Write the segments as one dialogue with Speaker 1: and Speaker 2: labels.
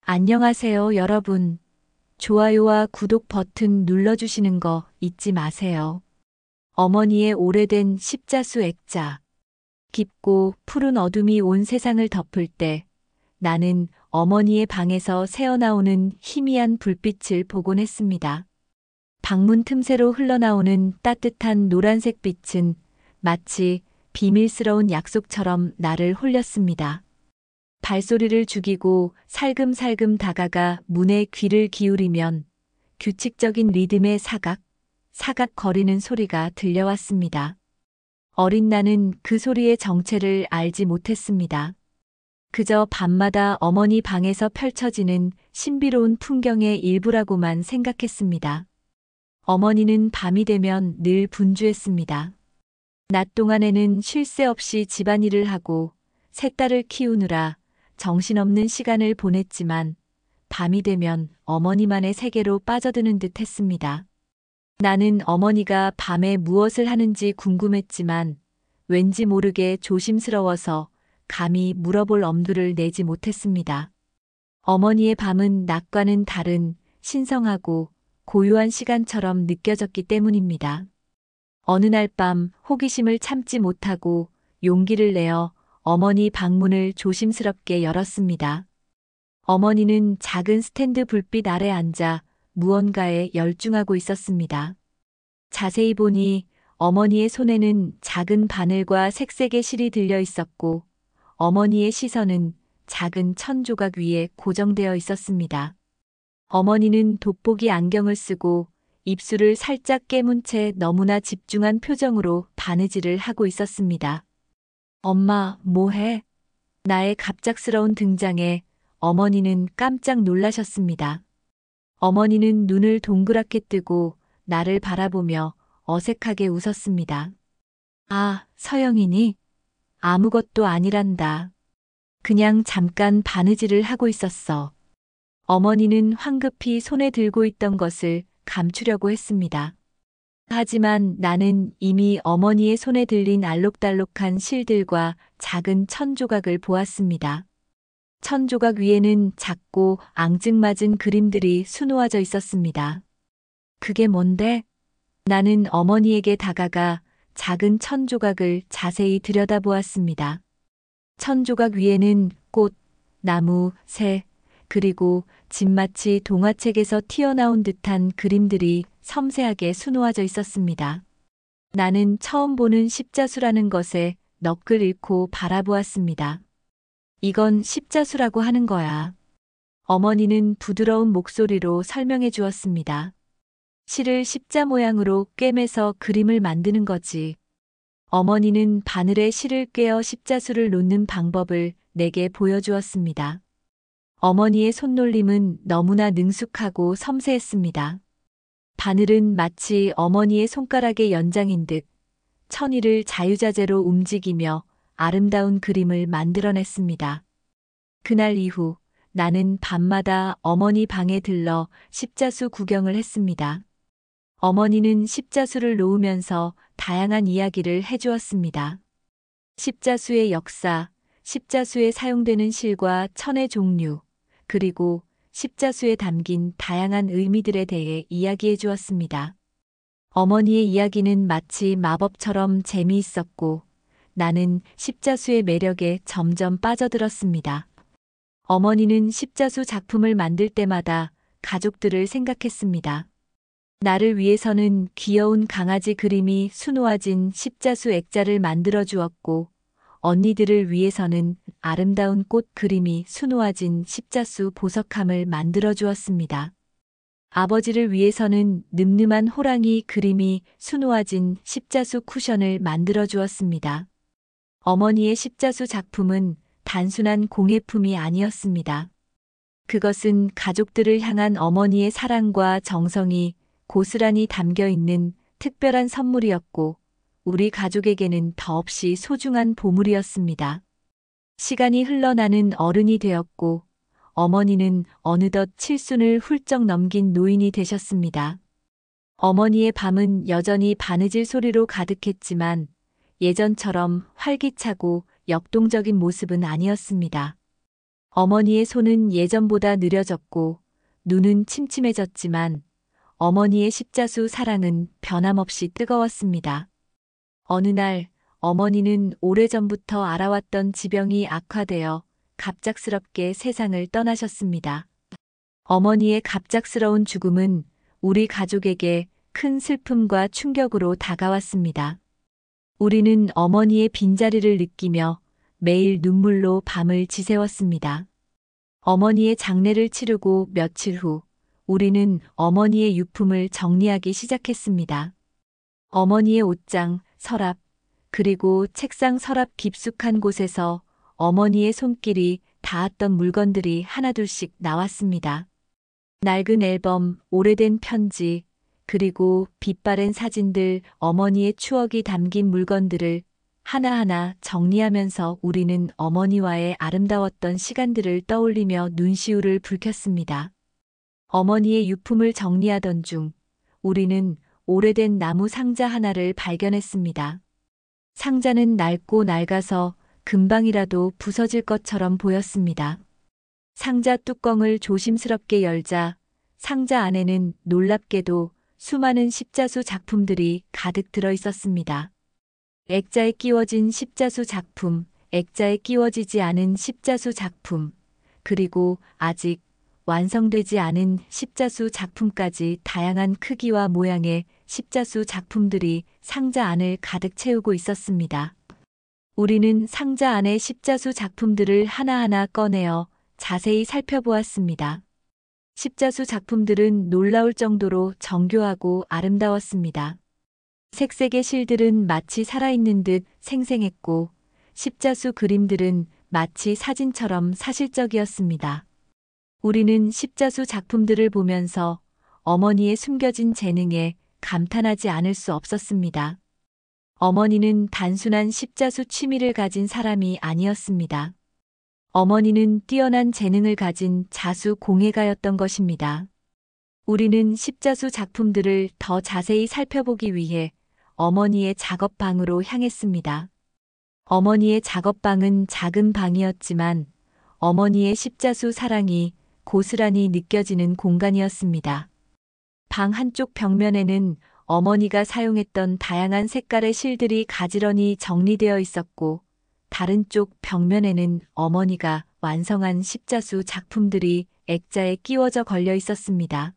Speaker 1: 안녕하세요, 여러분. 좋아요와 구독 버튼 눌러주시는 거 잊지 마세요. 어머니의 오래된 십자수 액자. 깊고 푸른 어둠이 온 세상을 덮을 때 나는 어머니의 방에서 새어나오는 희미한 불빛을 보곤 했습니다. 방문 틈새로 흘러나오는 따뜻한 노란색 빛은 마치 비밀스러운 약속처럼 나를 홀렸습니다. 발소리를 죽이고 살금살금 다가가 문에 귀를 기울이면 규칙적인 리듬의 사각 거리는 소리가 들려왔습니다. 어린 나는 그 소리의 정체를 알지 못했습니다. 그저 밤마다 어머니 방에서 펼쳐지는 신비로운 풍경의 일부라고만 생각했습니다. 어머니는 밤이 되면 늘 분주했습니다. 낮 동안에는 쉴 새 없이 집안일을 하고 세 딸을 키우느라 정신없는 시간을 보냈지만 밤이 되면 어머니만의 세계로 빠져드는 듯 했습니다. 나는 어머니가 밤에 무엇을 하는지 궁금했지만 왠지 모르게 조심스러워서 감히 물어볼 엄두를 내지 못했습니다. 어머니의 밤은 낮과는 다른 신성하고 고요한 시간처럼 느껴졌기 때문입니다. 어느 날 밤 호기심을 참지 못하고 용기를 내어 어머니 방문을 조심스럽게 열었습니다. 어머니는 작은 스탠드 불빛 아래 앉아 무언가에 열중하고 있었습니다. 자세히 보니 어머니의 손에는 작은 바늘과 색색의 실이 들려 있었고 어머니의 시선은 작은 천 조각 위에 고정되어 있었습니다. 어머니는 돋보기 안경을 쓰고 입술을 살짝 깨문 채 너무나 집중한 표정으로 바느질을 하고 있었습니다. 엄마, 뭐해? 나의 갑작스러운 등장에 어머니는 깜짝 놀라셨습니다. 어머니는 눈을 동그랗게 뜨고 나를 바라보며 어색하게 웃었습니다. 아, 서영이니? 아무것도 아니란다. 그냥 잠깐 바느질을 하고 있었어. 어머니는 황급히 손에 들고 있던 것을 감추려고 했습니다. 하지만 나는 이미 어머니의 손에 들린 알록달록한 실들과 작은 천 조각을 보았습니다. 천 조각 위에는 작고 앙증맞은 그림들이 수놓아져 있었습니다. 그게 뭔데? 나는 어머니에게 다가가 작은 천 조각을 자세히 들여다보았습니다. 천 조각 위에는 꽃, 나무, 새, 그리고 진마치 동화책에서 튀어나온 듯한 그림들이 섬세하게 수놓아져 있었습니다. 나는 처음 보는 십자수라는 것에 넋을 잃고 바라보았습니다. 이건 십자수라고 하는 거야. 어머니는 부드러운 목소리로 설명해 주었습니다. 실을 십자 모양으로 꿰매서 그림을 만드는 거지. 어머니는 바늘에 실을 꿰어 십자수를 놓는 방법을 내게 보여주었습니다. 어머니의 손놀림은 너무나 능숙하고 섬세했습니다. 바늘은 마치 어머니의 손가락의 연장인 듯 천일을 자유자재로 움직이며 아름다운 그림을 만들어냈습니다. 그날 이후 나는 밤마다 어머니 방에 들러 십자수 구경을 했습니다. 어머니는 십자수를 놓으면서 다양한 이야기를 해주었습니다. 십자수의 역사, 십자수에 사용되는 실과 천의 종류, 그리고 십자수에 담긴 다양한 의미들에 대해 이야기해 주었습니다. 어머니의 이야기는 마치 마법처럼 재미있었고 나는 십자수의 매력에 점점 빠져들었습니다. 어머니는 십자수 작품을 만들 때마다 가족들을 생각했습니다. 나를 위해서는 귀여운 강아지 그림이 수놓아진 십자수 액자를 만들어 주었고 언니들을 위해서는 아름다운 꽃 그림이 수놓아진 십자수 보석함을 만들어 주었습니다. 아버지를 위해서는 늠름한 호랑이 그림이 수놓아진 십자수 쿠션을 만들어 주었습니다. 어머니의 십자수 작품은 단순한 공예품이 아니었습니다. 그것은 가족들을 향한 어머니의 사랑과 정성이 고스란히 담겨 있는 특별한 선물이었고 우리 가족에게는 더없이 소중한 보물이었습니다. 시간이 흘러 나는 어른이 되었고 어머니는 어느덧 칠순을 훌쩍 넘긴 노인이 되셨습니다. 어머니의 밤은 여전히 바느질 소리로 가득했지만 예전처럼 활기차고 역동적인 모습은 아니었습니다. 어머니의 손은 예전보다 느려졌고 눈은 침침해졌지만 어머니의 십자수 사랑은 변함없이 뜨거웠습니다. 어느 날 어머니는 오래전부터 알아왔던 지병이 악화되어 갑작스럽게 세상을 떠나셨습니다. 어머니의 갑작스러운 죽음은 우리 가족에게 큰 슬픔과 충격으로 다가왔습니다. 우리는 어머니의 빈자리를 느끼며 매일 눈물로 밤을 지새웠습니다. 어머니의 장례를 치르고 며칠 후 우리는 어머니의 유품을 정리하기 시작했습니다. 어머니의 옷장, 서랍, 그리고 책상 서랍 깊숙한 곳에서 어머니의 손길이 닿았던 물건들이 하나둘씩 나왔습니다. 낡은 앨범, 오래된 편지, 그리고 빛바랜 사진들, 어머니의 추억이 담긴 물건들을 하나하나 정리하면서 우리는 어머니와의 아름다웠던 시간들을 떠올리며 눈시울을 붉혔습니다. 어머니의 유품을 정리하던 중 우리는 오래된 나무 상자 하나를 발견했습니다. 상자는 낡고 낡아서 금방이라도 부서질 것처럼 보였습니다. 상자 뚜껑을 조심스럽게 열자 상자 안에는 놀랍게도 수많은 십자수 작품들이 가득 들어 있었습니다. 액자에 끼워진 십자수 작품, 액자에 끼워지지 않은 십자수 작품, 그리고 아직 완성되지 않은 십자수 작품까지 다양한 크기와 모양의 십자수 작품들이 상자 안을 가득 채우고 있었습니다. 우리는 상자 안의 십자수 작품들을 하나하나 꺼내어 자세히 살펴보았습니다. 십자수 작품들은 놀라울 정도로 정교하고 아름다웠습니다. 색색의 실들은 마치 살아있는 듯 생생했고 십자수 그림들은 마치 사진처럼 사실적이었습니다. 우리는 십자수 작품들을 보면서 어머니의 숨겨진 재능에 감탄하지 않을 수 없었습니다. 어머니는 단순한 십자수 취미를 가진 사람이 아니었습니다. 어머니는 뛰어난 재능을 가진 자수 공예가였던 것입니다. 우리는 십자수 작품들을 더 자세히 살펴보기 위해 어머니의 작업방으로 향했습니다. 어머니의 작업방은 작은 방이었지만 어머니의 십자수 사랑이 고스란히 느껴지는 공간이었습니다. 방 한쪽 벽면에는 어머니가 사용했던 다양한 색깔의 실들이 가지런히 정리되어 있었고 다른 쪽 벽면에는 어머니가 완성한 십자수 작품들이 액자에 끼워져 걸려 있었습니다.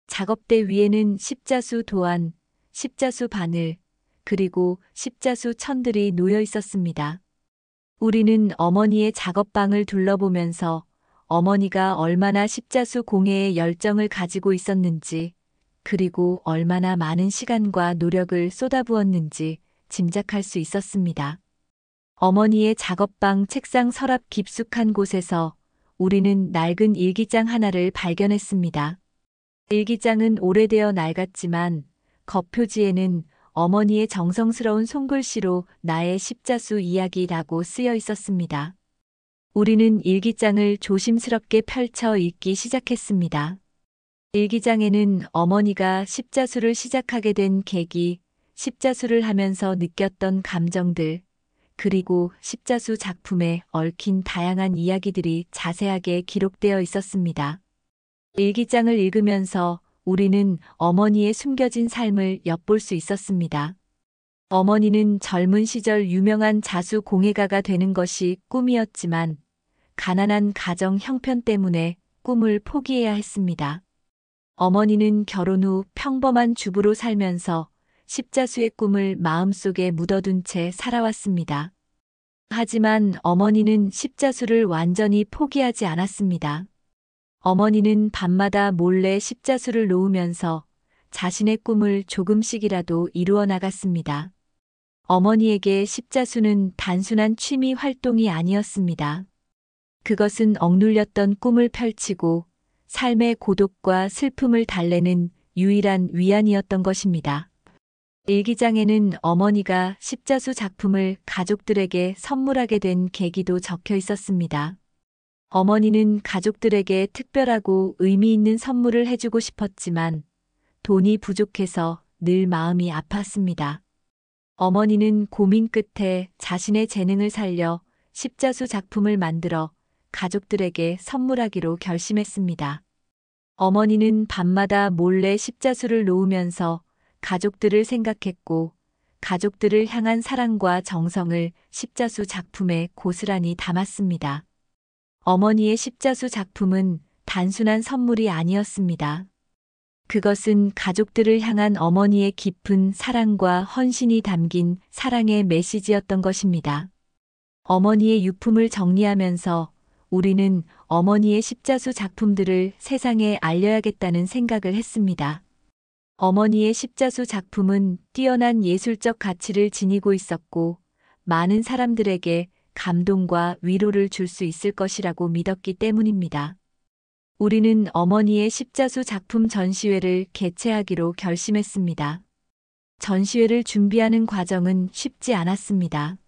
Speaker 1: 작업대 위에는 십자수 도안, 십자수 바늘, 그리고 십자수 천들이 놓여 있었습니다. 우리는 어머니의 작업방을 둘러보면서 어머니가 얼마나 십자수 공예에 열정을 가지고 있었는지, 그리고 얼마나 많은 시간과 노력을 쏟아부었는지 짐작할 수 있었습니다. 어머니의 작업방 책상 서랍 깊숙한 곳에서 우리는 낡은 일기장 하나를 발견했습니다. 일기장은 오래되어 낡았지만 겉표지에는 어머니의 정성스러운 손글씨로 나의 십자수 이야기라고 쓰여 있었습니다. 우리는 일기장을 조심스럽게 펼쳐 읽기 시작했습니다. 일기장에는 어머니가 십자수를 시작하게 된 계기, 십자수를 하면서 느꼈던 감정들, 그리고 십자수 작품에 얽힌 다양한 이야기들이 자세하게 기록되어 있었습니다. 일기장을 읽으면서 우리는 어머니의 숨겨진 삶을 엿볼 수 있었습니다. 어머니는 젊은 시절 유명한 자수 공예가가 되는 것이 꿈이었지만 가난한 가정 형편 때문에 꿈을 포기해야 했습니다. 어머니는 결혼 후 평범한 주부로 살면서 십자수의 꿈을 마음속에 묻어둔 채 살아왔습니다. 하지만 어머니는 십자수를 완전히 포기하지 않았습니다. 어머니는 밤마다 몰래 십자수를 놓으면서 자신의 꿈을 조금씩이라도 이루어 나갔습니다. 어머니에게 십자수는 단순한 취미 활동이 아니었습니다. 그것은 억눌렸던 꿈을 펼치고 삶의 고독과 슬픔을 달래는 유일한 위안이었던 것입니다. 일기장에는 어머니가 십자수 작품을 가족들에게 선물하게 된 계기도 적혀 있었습니다. 어머니는 가족들에게 특별하고 의미 있는 선물을 해주고 싶었지만 돈이 부족해서 늘 마음이 아팠습니다. 어머니는 고민 끝에 자신의 재능을 살려 십자수 작품을 만들어 가족들에게 선물하기로 결심했습니다. 어머니는 밤마다 몰래 십자수를 놓으면서 가족들을 생각했고, 가족들을 향한 사랑과 정성을 십자수 작품에 고스란히 담았습니다. 어머니의 십자수 작품은 단순한 선물이 아니었습니다. 그것은 가족들을 향한 어머니의 깊은 사랑과 헌신이 담긴 사랑의 메시지였던 것입니다. 어머니의 유품을 정리하면서 우리는 어머니의 십자수 작품들을 세상에 알려야겠다는 생각을 했습니다. 어머니의 십자수 작품은 뛰어난 예술적 가치를 지니고 있었고, 많은 사람들에게 감동과 위로를 줄 수 있을 것이라고 믿었기 때문입니다. 우리는 어머니의 십자수 작품 전시회를 개최하기로 결심했습니다. 전시회를 준비하는 과정은 쉽지 않았습니다.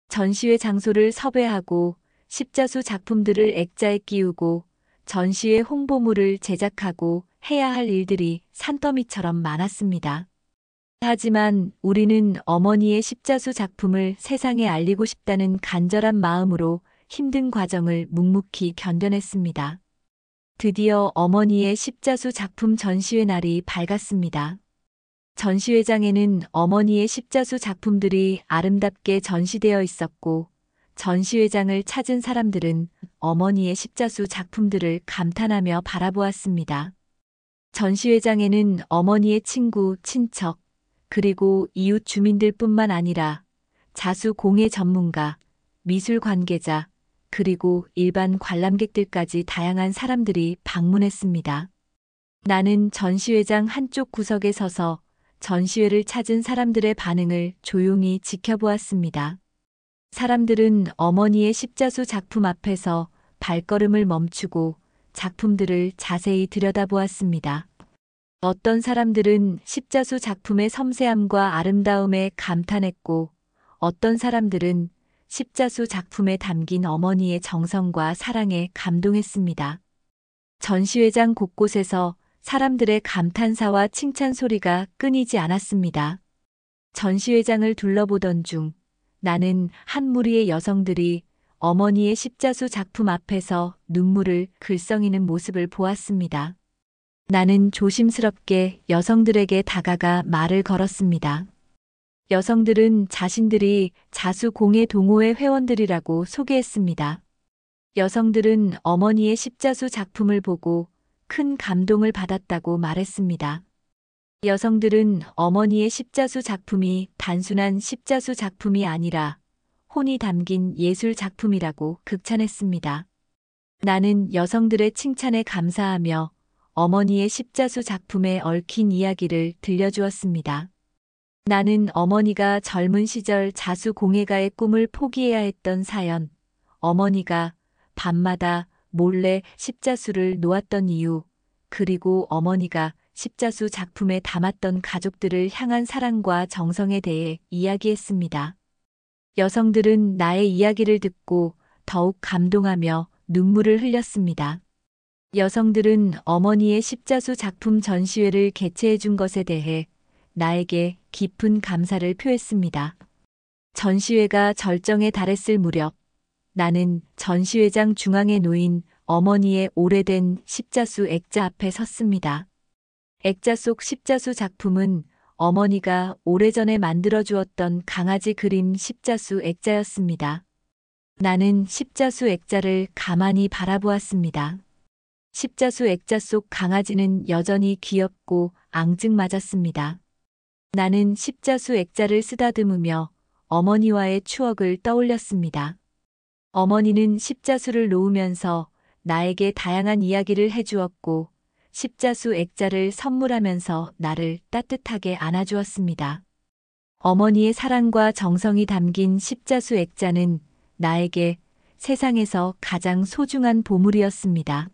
Speaker 1: 전시회 장소를 섭외하고 십자수 작품들을 액자에 끼우고 전시회 홍보물을 제작하고 해야 할 일들이 산더미처럼 많았습니다. 하지만 우리는 어머니의 십자수 작품을 세상에 알리고 싶다는 간절한 마음으로 힘든 과정을 묵묵히 견뎌냈습니다. 드디어 어머니의 십자수 작품 전시회 날이 밝았습니다. 전시회장에는 어머니의 십자수 작품들이 아름답게 전시되어 있었고, 전시회장을 찾은 사람들은 어머니의 십자수 작품들을 감탄하며 바라보았습니다. 전시회장에는 어머니의 친구, 친척, 그리고 이웃 주민들뿐만 아니라 자수 공예 전문가, 미술 관계자, 그리고 일반 관람객들까지 다양한 사람들이 방문했습니다. 나는 전시회장 한쪽 구석에 서서 전시회를 찾은 사람들의 반응을 조용히 지켜보았습니다. 사람들은 어머니의 십자수 작품 앞에서 발걸음을 멈추고 작품들을 자세히 들여다보았습니다. 어떤 사람들은 십자수 작품의 섬세함과 아름다움에 감탄했고, 어떤 사람들은 십자수 작품에 담긴 어머니의 정성과 사랑에 감동했습니다. 전시회장 곳곳에서 사람들의 감탄사와 칭찬 소리가 끊이지 않았습니다. 전시회장을 둘러보던 중 나는 한 무리의 여성들이 어머니의 십자수 작품 앞에서 눈물을 글썽이는 모습을 보았습니다. 나는 조심스럽게 여성들에게 다가가 말을 걸었습니다. 여성들은 자신들이 자수 공예 동호회 회원들이라고 소개했습니다. 여성들은 어머니의 십자수 작품을 보고 큰 감동을 받았다고 말했습니다. 여성들은 어머니의 십자수 작품이 단순한 십자수 작품이 아니라 혼이 담긴 예술 작품이라고 극찬했습니다. 나는 여성들의 칭찬에 감사하며 어머니의 십자수 작품에 얽힌 이야기를 들려주었습니다. 나는 어머니가 젊은 시절 자수 공예가의 꿈을 포기해야 했던 사연, 어머니가 밤마다 몰래 십자수를 놓았던 이유, 그리고 어머니가 십자수 작품에 담았던 가족들을 향한 사랑과 정성에 대해 이야기했습니다. 여성들은 나의 이야기를 듣고 더욱 감동하며 눈물을 흘렸습니다. 여성들은 어머니의 십자수 작품 전시회를 개최해 준 것에 대해 나에게 깊은 감사를 표했습니다. 전시회가 절정에 달했을 무렵 나는 전시회장 중앙에 놓인 어머니의 오래된 십자수 액자 앞에 섰습니다. 액자 속 십자수 작품은 어머니가 오래전에 만들어 주었던 강아지 그림 십자수 액자였습니다. 나는 십자수 액자를 가만히 바라보았습니다. 십자수 액자 속 강아지는 여전히 귀엽고 앙증맞았습니다. 나는 십자수 액자를 쓰다듬으며 어머니와의 추억을 떠올렸습니다. 어머니는 십자수를 놓으면서 나에게 다양한 이야기를 해주었고, 십자수 액자를 선물하면서 나를 따뜻하게 안아주었습니다. 어머니의 사랑과 정성이 담긴 십자수 액자는 나에게 세상에서 가장 소중한 보물이었습니다.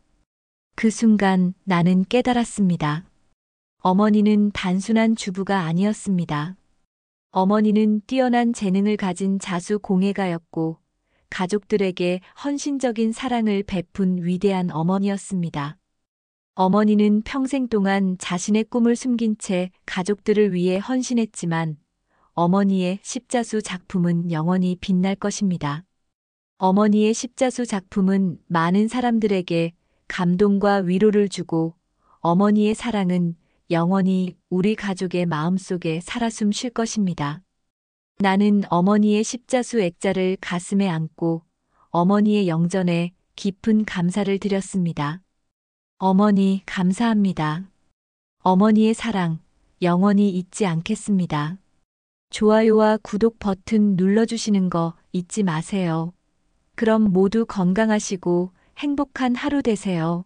Speaker 1: 그 순간 나는 깨달았습니다. 어머니는 단순한 주부가 아니었습니다. 어머니는 뛰어난 재능을 가진 자수 공예가였고, 가족들에게 헌신적인 사랑을 베푼 위대한 어머니였습니다. 어머니는 평생 동안 자신의 꿈을 숨긴 채 가족들을 위해 헌신했지만 어머니의 십자수 작품은 영원히 빛날 것입니다. 어머니의 십자수 작품은 많은 사람들에게 감동과 위로를 주고 어머니의 사랑은 영원히 우리 가족의 마음속에 살아 숨 쉴 것입니다. 나는 어머니의 십자수 액자를 가슴에 안고 어머니의 영전에 깊은 감사를 드렸습니다. 어머니, 감사합니다. 어머니의 사랑, 영원히 잊지 않겠습니다. 좋아요와 구독 버튼 눌러주시는 거 잊지 마세요. 그럼 모두 건강하시고 행복한 하루 되세요.